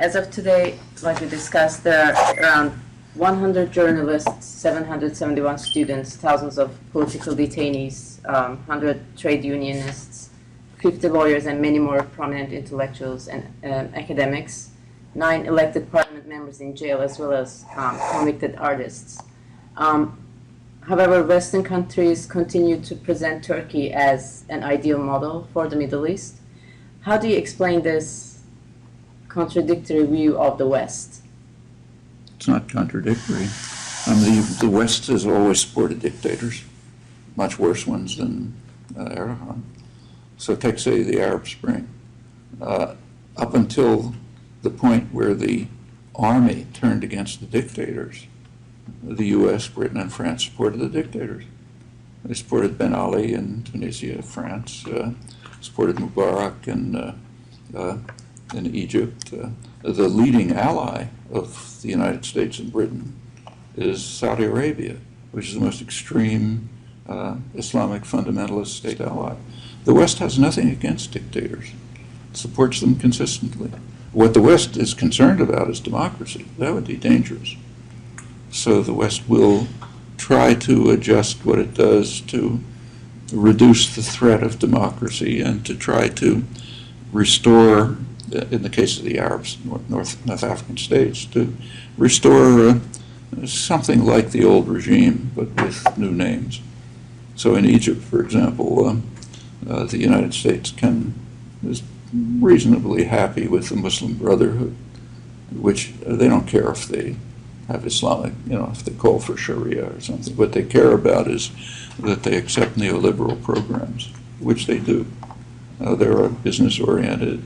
As of today, like we discussed, there are around 100 journalists, 771 students, thousands of political detainees, 100 trade unionists, 50 lawyers, and many more prominent intellectuals and academics, 9 elected parliament members in jail, as well as convicted artists. However, Western countries continue to present Turkey as an ideal model for the Middle East. How do you explain this contradictory view of the West? It's not contradictory. The West has always supported dictators, much worse ones than Erdogan. So take, say, the Arab Spring. Up until the point where the army turned against the dictators, the U.S., Britain, and France supported the dictators. They supported Ben Ali in Tunisia, France, supported Mubarak in Egypt. The leading ally of the United States and Britain is Saudi Arabia, which is the most extreme Islamic fundamentalist state ally. The West has nothing against dictators. It supports them consistently. What the West is concerned about is democracy. That would be dangerous. So the West will try to adjust what it does to reduce the threat of democracy and to try to restore, in the case of the Arabs, North African states, to restore something like the old regime, but with new names. So in Egypt, for example, the United States is reasonably happy with the Muslim Brotherhood, which they don't care if they have Islamic, if they call for Sharia or something. What they care about is that they accept neoliberal programs, which they do. They're a business-oriented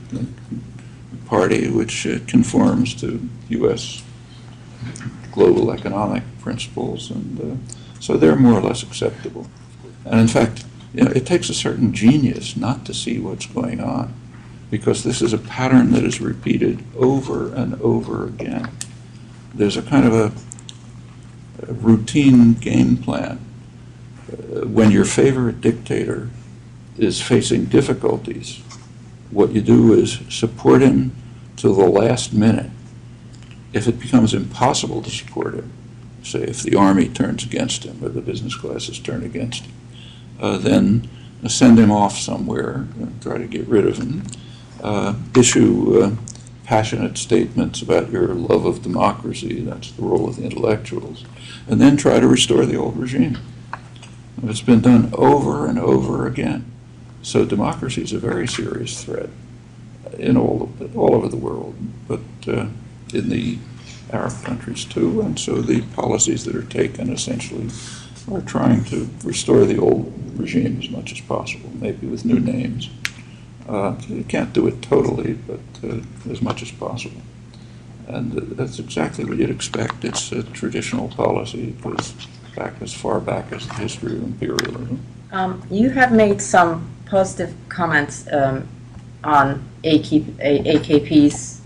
party which conforms to U.S. global economic principles, and so they're more or less acceptable. And in fact, it takes a certain genius not to see what's going on, because this is a pattern that is repeated over and over again. There's a kind of a routine game plan. When your favorite dictator is facing difficulties, what you do is support him to the last minute. If it becomes impossible to support him, say if the army turns against him or the business classes turn against him, then send him off somewhere, try to get rid of him, issue passionate statements about your love of democracy, that's the role of the intellectuals, and then try to restore the old regime. It's been done over and over again. So democracy is a very serious threat in all over the world, but in the Arab countries too, and so the policies that are taken essentially are trying to restore the old regime as much as possible, maybe with new names. You can't do it totally, but as much as possible. And that's exactly what you'd expect. It's a traditional policy. It goes back as far back as the history of imperialism. You have made some positive comments on AKP's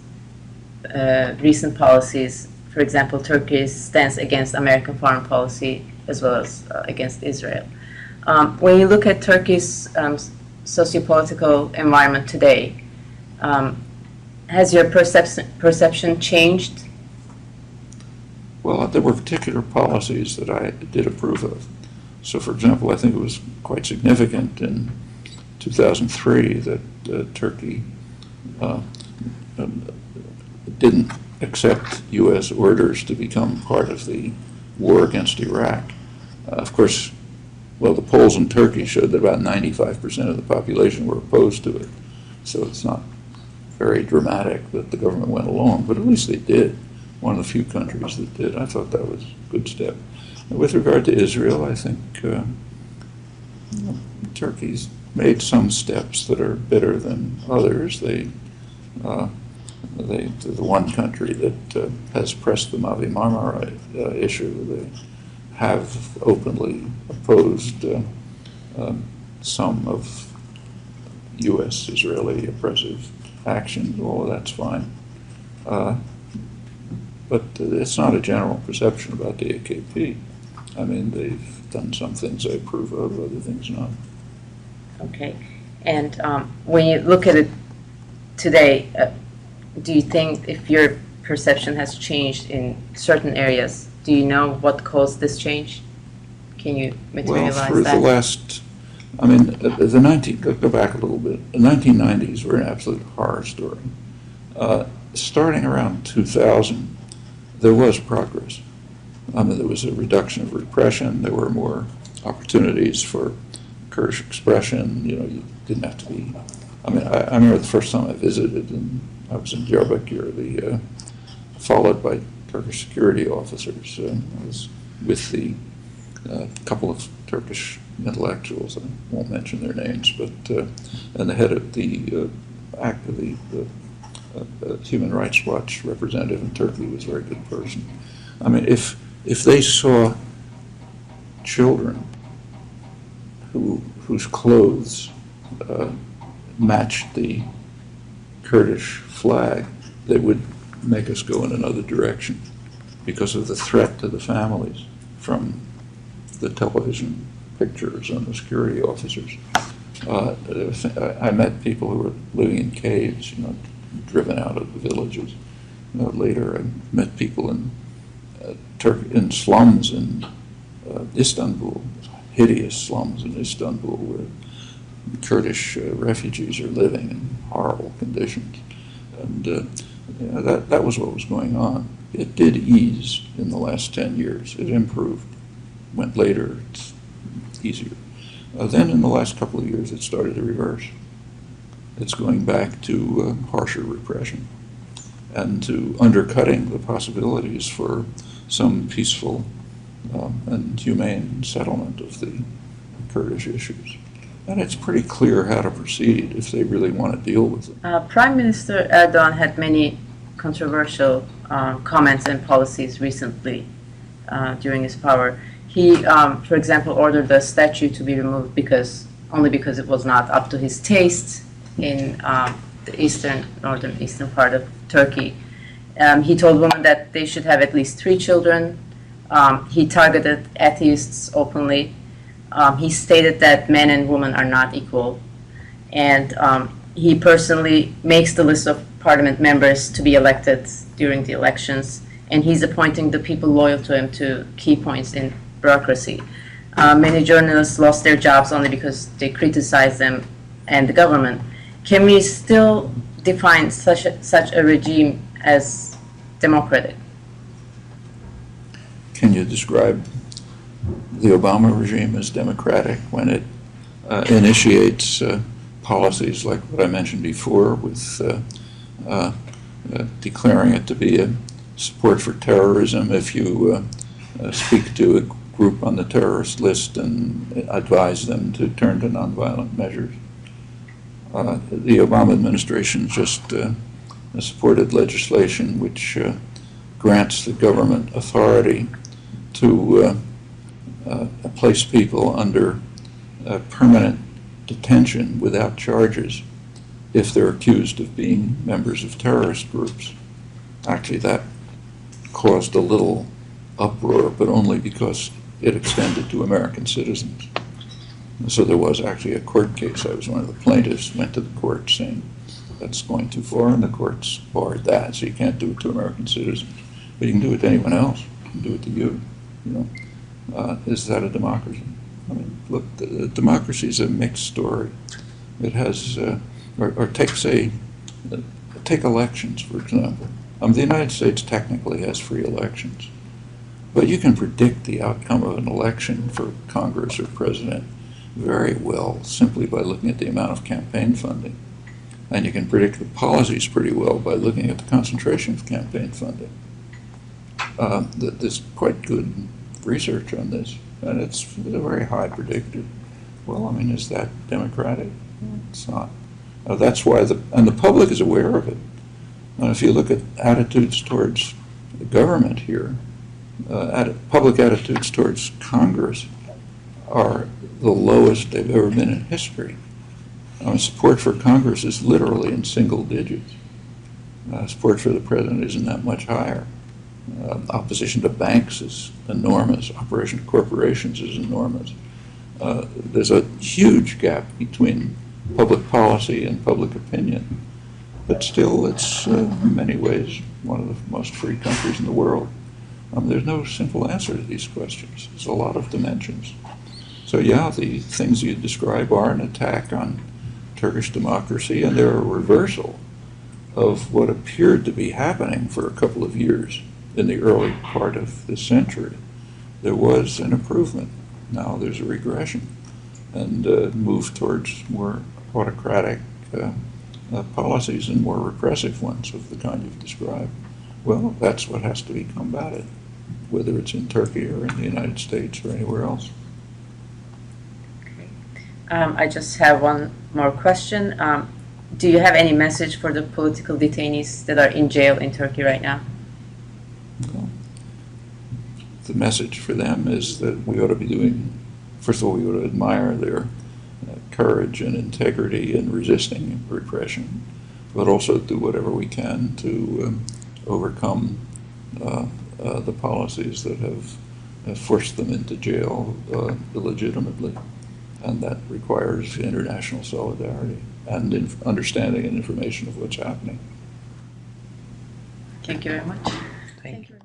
recent policies. For example, Turkey's stance against American foreign policy as well as against Israel. When you look at Turkey's sociopolitical environment today, has your perception changed? Well, there were particular policies that I did approve of. So, for example, I think it was quite significant in 2003 that Turkey didn't accept U.S. orders to become part of the war against Iraq. Of course, well, the polls in Turkey showed that about 95% of the population were opposed to it. So it's not very dramatic that the government went along, but at least they did. One of the few countries that did. I thought that was a good step. With regard to Israel, I think Turkey's made some steps that are better than others. They're the one country that has pressed the Mavi Marmara issue. They have openly opposed some of U.S.-Israeli oppressive actions. All of that's fine. But it's not a general perception about the AKP. I mean, they've done some things I approve of, other things not. Okay. And when you look at it today, do you think if your perception has changed in certain areas, do you know what caused this change? Can you materialize Well, for that? the last, I mean, go back a little bit. The 1990s were an absolute horror story. Starting around 2000, there was progress. I mean, there was a reduction of repression. There were more opportunities for Kurdish expression. You know, you didn't have to be. I mean, I remember the first time I visited, and I was in Diyarbakir, followed by Turkish security officers. I was with the couple of Turkish intellectuals. I won't mention their names, but and the head of the Human Rights Watch representative in Turkey was a very good person. I mean, if they saw children whose clothes matched the Kurdish flag, they would make us go in another direction because of the threat to the families from the television pictures and the security officers. I met people who were living in caves, you know, driven out of the villages. You know, later, I met people in slums in Istanbul, hideous slums in Istanbul, where Kurdish refugees are living in horrible conditions, and you know, that was what was going on. It did ease in the last 10 years. It improved. Went later, it's easier. Then in the last couple of years, it started to reverse. It's going back to harsher repression and to undercutting the possibilities for some peaceful and humane settlement of the Kurdish issues. And it's pretty clear how to proceed if they really want to deal with it. Prime Minister Erdogan had many controversial comments and policies recently during his power. He, for example, ordered the statue to be removed only because it was not up to his taste in the northern eastern part of Turkey. He told women that they should have at least 3 children. He targeted atheists openly. He stated that men and women are not equal. And he personally makes the list of parliament members to be elected during the elections. And he's appointing the people loyal to him to key points in bureaucracy. Many journalists lost their jobs only because they criticized them and the government. Can we still define such a regime as democratic? Can you describe the Obama regime as democratic when it initiates policies like what I mentioned before, with declaring it to be a support for terrorism if you speak to a group on the terrorist list and advise them to turn to nonviolent measures? The Obama administration just supported legislation which grants the government authority to place people under permanent detention without charges if they're accused of being members of terrorist groups. Actually, that caused a little uproar, but only because it extended to American citizens. So there was actually a court case. I was one of the plaintiffs, went to the court saying that's going too far, and the courts barred that. So you can't do it to American citizens, but you can do it to anyone else. You can do it to you. You know, is that a democracy? I mean, look, democracy is a mixed story. It has, take elections, for example. The United States technically has free elections, but you can predict the outcome of an election for Congress or president very well simply by looking at the amount of campaign funding. And you can predict the policies pretty well by looking at the concentration of campaign funding. There's quite good research on this, and it's a very high predictor. Well, I mean, is that democratic? It's not. That's why the public is aware of it. And if you look at attitudes towards the government here, public attitudes towards Congress are the lowest they've ever been in history. Support for Congress is literally in single digits. Support for the president isn't that much higher. Opposition to banks is enormous. Opposition to corporations is enormous. There's a huge gap between public policy and public opinion. But still, it's in many ways one of the most free countries in the world. There's no simple answer to these questions. There's a lot of dimensions. So yeah, the things you describe are an attack on Turkish democracy, and they're a reversal of what appeared to be happening for a couple of years in the early part of this century. There was an improvement. Now there's a regression and move towards more autocratic policies and more repressive ones of the kind you've described. Well, that's what has to be combated, whether it's in Turkey or in the United States or anywhere else. I just have one more question. Do you have any message for the political detainees that are in jail in Turkey right now? Well, the message for them is that we ought to be doing, first of all, we ought to admire their courage and integrity in resisting repression, but also do whatever we can to overcome the policies that have forced them into jail illegitimately. And that requires international solidarity and understanding and information of what's happening. Thank you very much. Thank you.